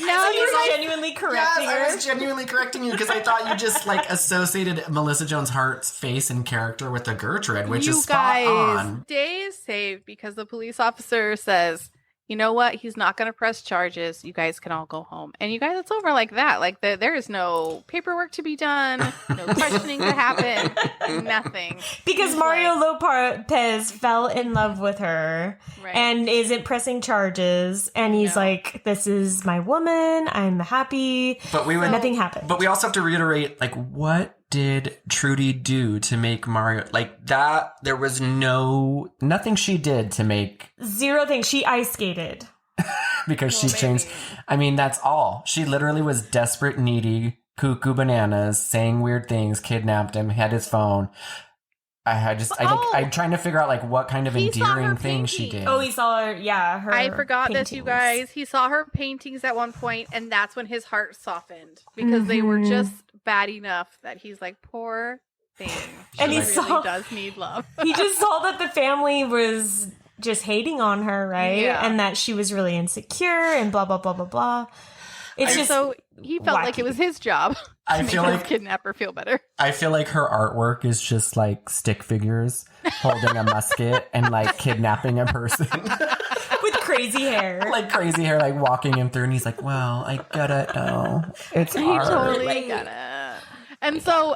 Now So you're you're genuinely correcting Yes, I her. was genuinely correcting you because I thought you just associated Melissa Joan Hart's face and character with the Gertrude, which you is spot on. Day is saved because the police officer says, you know what? He's not going to press charges. You guys can all go home. And you guys, it's over like that. There is no paperwork to be done, no questioning to happen, nothing. Because He's Mario Lopez fell in love with her Right. and isn't pressing charges. And he's No. like, this is my woman. I'm happy. But we would, Nothing happened. but we also have to reiterate, what did Trudy do to make Mario that? There was nothing she did to make Zero things. She ice skated. because she Well, changed. maybe. I mean, that's all. She literally was desperate, needy, cuckoo bananas, saying weird things, kidnapped him, had his phone. I'm trying to figure out what kind of He saw her endearing thing she painting. did. Oh, he saw her. Yeah, her. I forgot this, you paintings. guys. He saw her paintings at one point, and that's when his heart softened because they were just bad enough that he's like, poor thing. And She he really saw- does need love. He just saw that the family was just hating on her, right? Yeah. And that she was really insecure and blah, blah, blah, blah, blah. It's just So he felt like it wacky. was his job I to feel make like his kidnapper feel better. I feel like her artwork is just stick figures holding a musket and kidnapping a person. with crazy hair. Crazy hair, walking him through, and he's like, "Well, I gotta know it's He art." totally got it. And so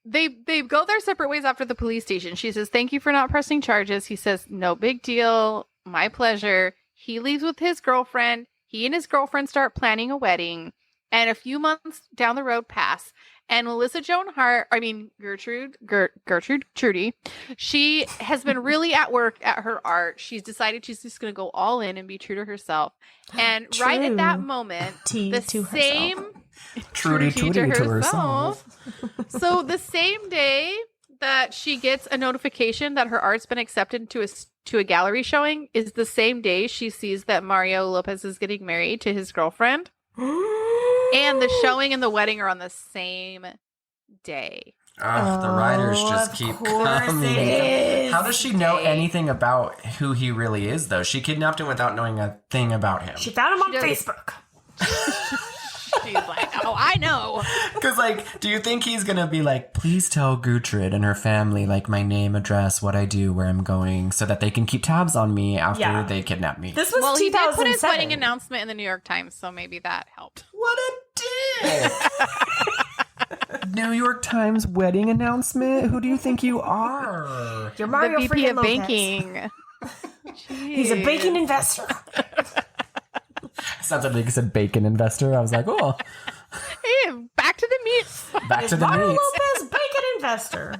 they go their separate ways after the police station. She says, thank you for not pressing charges. He says, no big deal. My pleasure. He leaves with his girlfriend. He and his girlfriend start planning a wedding. And a few months down the road pass. And Melissa Joan Hart, Trudy, she has been really at work at her art. She's decided she's just going to go all in and be true to herself. And right at that True. moment, T the to herself. same Trudy Trudy to herself. So the same day that she gets a notification that her art's been accepted to a gallery showing is the same day she sees that Mario Lopez is getting married to his girlfriend. And the showing and the wedding are on the same day. Ugh, the writers just of keep course coming. it is. How does she know anything about who he really is, though? She kidnapped him without knowing a thing about him. She found him on does- Facebook. She's like, oh, I know. Because, do you think he's gonna be please tell Gertrude and her family, my name, address, what I do, where I'm going, so that they can keep tabs on me after Yeah. they kidnap me? This was Well, he did 2007. put his wedding announcement in the New York Times, so maybe that helped. What a dick! New York Times wedding announcement? Who do you think you are? You're The Mario VP freaking of Lopez. banking. He's a banking investor. Sounds like he said bacon investor. I was like, oh, Hey, back to the meats. back to the Mario meats. Lopez, banking investor.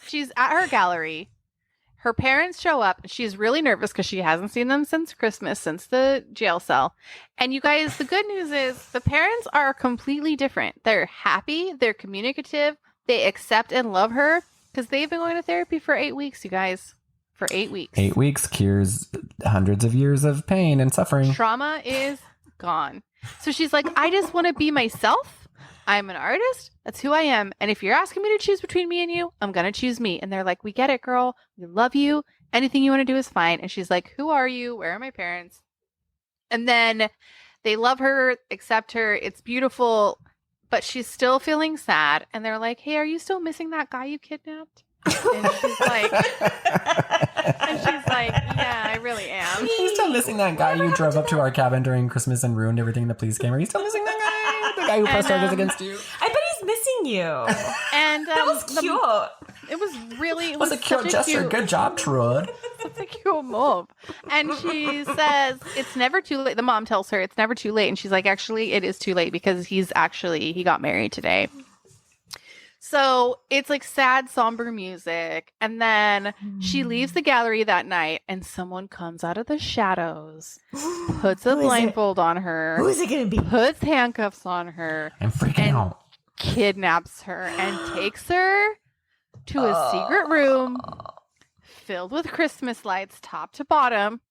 She's at her gallery. Her parents show up. She's really nervous because she hasn't seen them since Christmas, since the jail cell. And you guys, the good news is the parents are completely different. They're happy. They're communicative. They accept and love her because they've been going to therapy for 8 weeks, you guys. For 8 weeks. 8 weeks cures hundreds of years of pain and suffering. Trauma is gone. So she's like, I just want to be myself. I'm an artist. That's who I am. And if you're asking me to choose between me and you, I'm going to choose me. And they're like, we get it, girl. We love you. Anything you want to do is fine. And she's like, who are you? Where are my parents? And then they love her, accept her. It's beautiful, but she's still feeling sad. And they're like, hey, are you still missing that guy you kidnapped? And she's like, yeah, I really am. Are you still missing that guy you drove up to our cabin during Christmas and ruined everything? The police came. Are you still missing that guy? The guy who pressed charges against you? I bet he's missing you. And That was cute. It was really. It was a cute gesture. Good job, Trud. It's a cute move. And she says, it's never too late. The mom tells her it's never too late. And she's like, actually, it is too late because he got married today. So it's like sad, somber music. And then she leaves the gallery that night and someone comes out of the shadows, puts a blindfold on her. Who is it going to be? Puts handcuffs on her. I'm freaking out. Kidnaps her and takes her to a secret room filled with Christmas lights, top to bottom.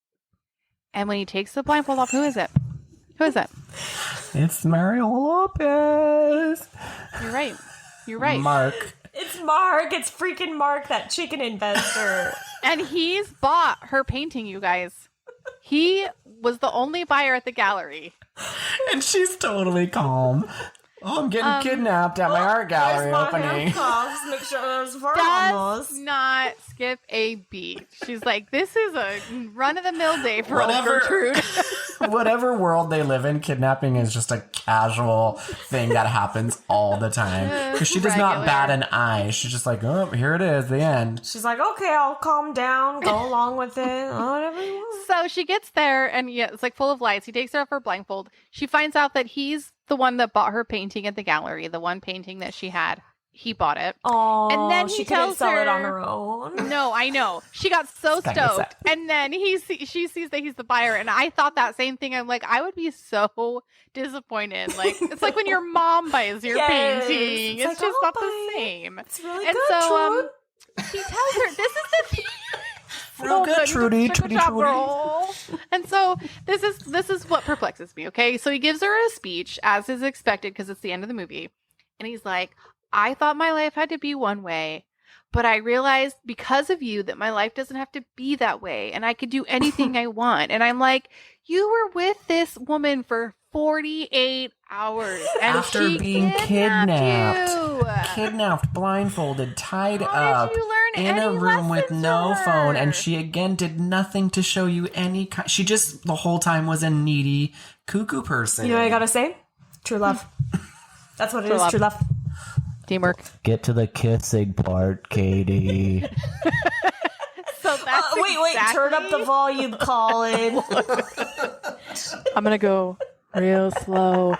And when he takes the blindfold off, who is it? Who is it? It's Mario Lopez. You're right. Mark. It's Mark. It's freaking Mark, that chicken investor. And he's bought her painting, you guys. He was the only buyer at the gallery. And she's totally calm. Oh, I'm getting kidnapped at my art gallery opening. Handcuffs. Make sure there's Does not skip a beat. She's like, this is a run-of-the-mill day for old Gertrude. Whatever world they live in, kidnapping is just a casual thing that happens all the time. Because she does not bat an eye. She's just like, oh, here it is, the end. She's like, okay, I'll calm down, go along with it, whatever you want. So she gets there, and yeah, it's like full of lights. He takes her off her blindfold. She finds out that he's the one that bought her painting at the gallery, the one painting that she had. He bought it. Oh, and then she couldn't sell it on her own. No, I know. She got so stoked. And then she sees that he's the buyer. And I thought that same thing. I'm like, I would be so disappointed. Like, it's like when your mom buys your painting. It's just not the same. It's really and good, so he tells her, this is the thing. Real good, Trudy. And so this is what perplexes me, okay? So he gives her a speech, as is expected, because it's the end of the movie. And he's like, I thought my life had to be one way, but I realized because of you that my life doesn't have to be that way, and I could do anything I want. And I'm like, you were with this woman for 48 hours. And after she being kidnapped. Kidnapped, blindfolded, tied How up did you learn in a any room with lessons no from phone. her? And she again did nothing to show you any kind. She just the whole time was a needy cuckoo person. You know what I gotta say? True love. That's what it is. True love. Teamwork. Get to the kissing part, Katie. So that's wait, turn up the volume, Colin. I'm gonna go real slow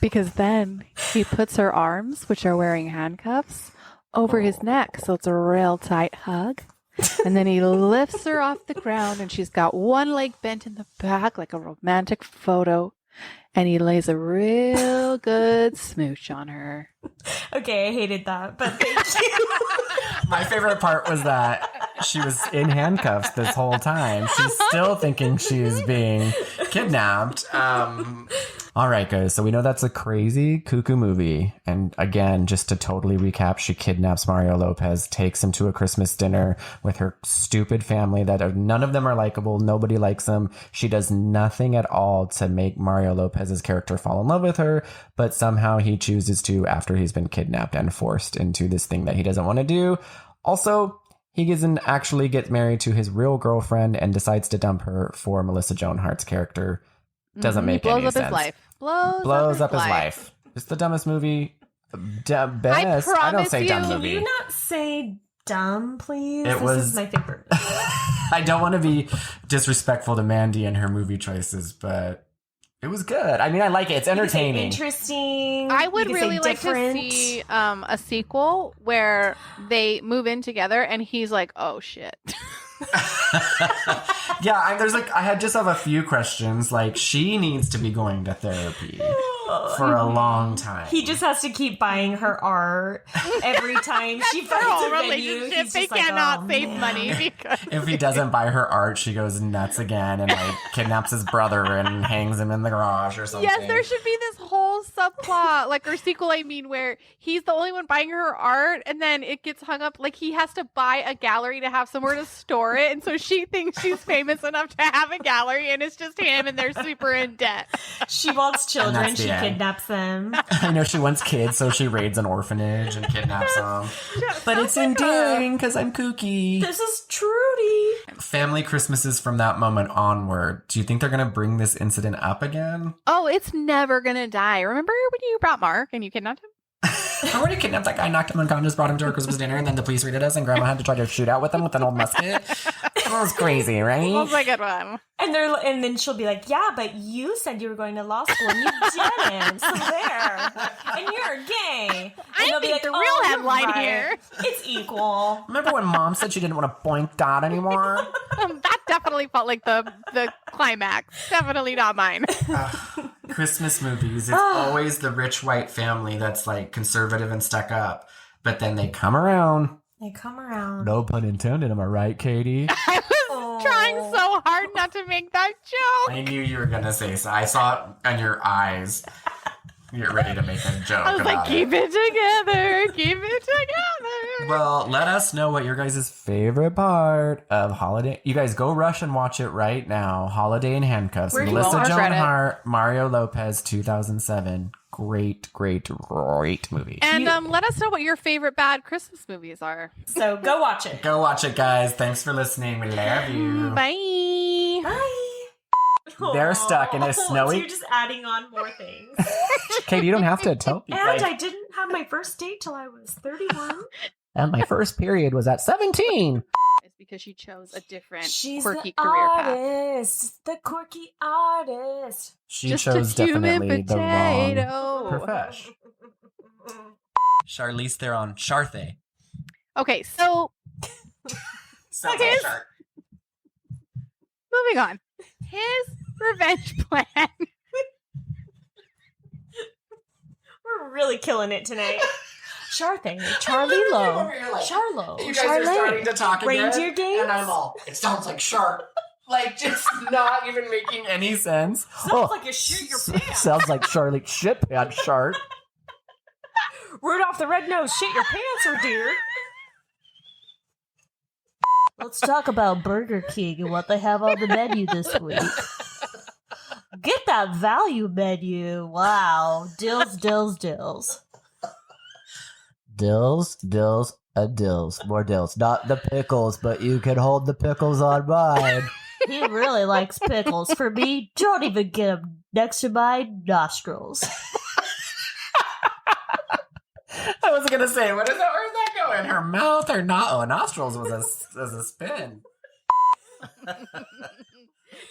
because then he puts her arms, which are wearing handcuffs, over his neck, so it's a real tight hug. And then he lifts her off the ground, and she's got one leg bent in the back like a romantic photo. And he lays a real good smooch on her. Okay, I hated that, but thank you. My favorite part was that she was in handcuffs this whole time. She's still thinking she's being kidnapped. All right, guys. So we know that's a crazy cuckoo movie. And again, just to totally recap, she kidnaps Mario Lopez, takes him to a Christmas dinner with her stupid family that none of them are likable. Nobody likes them. She does nothing at all to make Mario Lopez's character fall in love with her, but somehow he chooses to after he's been kidnapped and forced into this thing that he doesn't want to do. Also, he doesn't actually get married to his real girlfriend and decides to dump her for Melissa Joan Hart's character. Doesn't make any sense. Blows up his life. Blows up his life. It's the dumbest movie. Best. I don't say dumb movie. Can you not say dumb, please? This is my favorite. I don't want to be disrespectful to Mandy and her movie choices, but it was good. I mean, I like it. It's entertaining. Interesting. I would really like to see a sequel where they move in together and he's like, oh shit. Yeah, I just have a few questions. Like, she needs to be going to therapy for a long time. He just has to keep buying her art every time she finds a venue. He's They just like, cannot save money because If he doesn't buy her art, she goes nuts again and like kidnaps his brother and hangs him in the garage or something. yes, there should be this whole whole subplot, like, or sequel, I mean, where he's the only one buying her art, and then it gets hung up. Like, he has to buy a gallery to have somewhere to store it, and so she thinks she's famous enough to have a gallery, and it's just him, and they're super in debt. She wants children. that's the She end. kidnaps them. I know she wants kids, so she raids an orphanage and kidnaps them. But it's endearing because I'm kooky. This is Trudy. Family Christmases from that moment onward. Do you think they're going to bring this incident up again? Oh, it's never gonna die. Remember when you brought Mark and you kidnapped him? I already kidnapped that guy, knocked him unconscious, brought him to our Christmas dinner, and then the police raided us, and Grandma had to try to shoot out with him with an old musket. That was crazy, right? That was a good one. And then she'll be like, yeah, but you said you were going to law school and you didn't. So there. And you're gay. And I they'll be think like, the real "Oh, you're headline right. here." It's equal. Remember when Mom said she didn't want to boink Dot anymore? That definitely felt like the climax. Definitely not mine. Christmas movies, it's always the rich white family that's like conservative and stuck up, but then they come around. They come around. No pun intended, am I right, Katie? I was trying so hard not to make that joke. I knew you were gonna say so. I saw it on your eyes. You're ready to make a joke. I was like, about keep it together. Keep it together. Well, let us know what your guys' favorite part of Holiday. You guys go rush and watch it right now. Holiday in Handcuffs. Where do you Melissa watch Joan Reddit? Hart, Mario Lopez, 2007. Great movie. And let us know what your favorite bad Christmas movies are. So go watch it. Go watch it, guys. Thanks for listening. We love you. Bye. Bye. They're stuck in a snowy- So you're just adding on more things. Katie, you don't have to tell people. And I didn't have my first date till I was 31. And my first period was at 17. It's because she chose a different She's quirky the career path. artist, the quirky artist. She Just chose a human definitely the wrong potato. profession. Charlize Theron, Charthe. Okay, so Sounds Okay. like Chart. moving on. His revenge plan. We're really killing it tonight. Charthe, Charlie Lowe, Charlo, You guys are starting to talk again. Reindeer games? And I'm all, it sounds like shark. Like, just not even making any sense. Sounds like you shoot your pants. Sounds like Charlie shit pants shark. Rudolph the Red-Nosed shit your pants, or dear. Let's talk about Burger King and what they have on the menu this week. Get that value menu. Wow. Dills, dills, dills. Dills, dills. More dills. Not the pickles, but you can hold the pickles on mine. He really likes pickles. For me, don't even get him next to my nostrils. I was gonna say, where's that go? In her mouth or not? Oh, nostrils was a spin.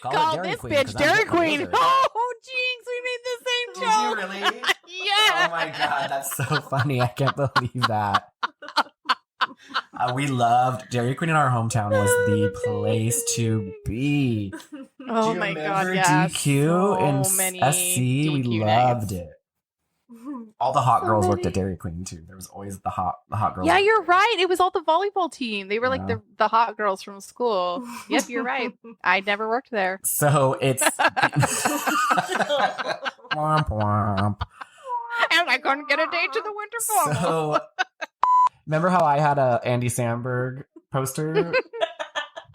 Call this bitch Dairy Queen. Oh, jinx, we made the same Did joke. you really? Yeah. Oh my god, that's so funny. I can't believe that. We loved Dairy Queen in our hometown was the place to be. Oh Do you my remember god, yeah. DQ and so many SC? We DQ loved nights. it. All the hot So girls worked many. at Dairy Queen too. There was always the hot girls. Yeah, you're right. It was all the volleyball team. They were like Yeah. the hot girls from school. Yep, you're right. I never worked there. So it's womp womp. And I couldn't get a date to the winter formal. So remember how I had a Andy Samberg poster?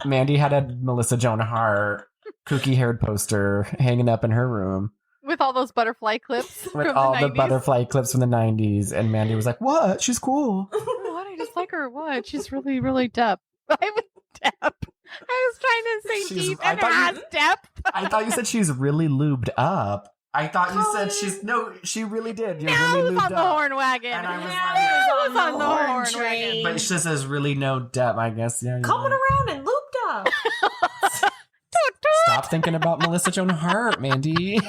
Mandy had a Melissa Joan Hart kooky haired poster hanging up in her room With all those butterfly clips with from all the the 90s. butterfly clips from the 90s. And Mandy was like, "What? She's cool." What? I just like her. What? She's really, really depth. I was depth. I was trying to say She's- deep I and thought you- has depth. I thought you said she's really lubed up. I thought you said Oh. she's no, she really did. You're Now really who's on lubed the up. horn wagon? And I was Now like- who's on the horn train. wagon? But she says really no depth. I guess. Yeah. you're Coming right. around and looped up. Toot, toot. Stop thinking about Melissa Joan Hart, Mandy.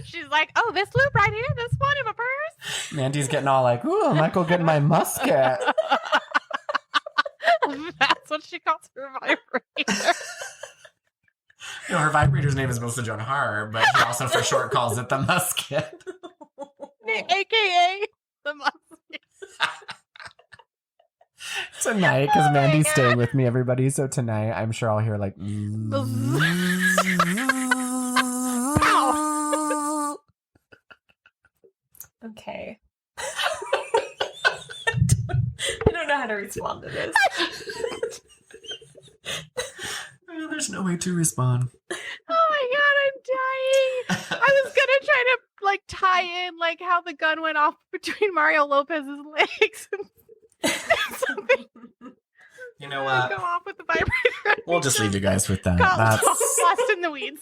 She's like, oh, this loop right here, this one in my purse. Mandy's getting all like, "Ooh, Michael getting my musket." That's what she calls her vibrator. No, her vibrator's name is Melissa Joan Hart, but she also for short calls it the musket. AKA the musket. Tonight, because Mandy's staying with me, everybody. So tonight, I'm sure I'll hear like. how to respond to this. There's no way to respond. Oh my god, I'm dying. I was gonna try to like tie in like how the gun went off between Mario Lopez's legs and something. You know Go off with the vibrator. We'll just leave you guys with that. Got That's lost in the weeds.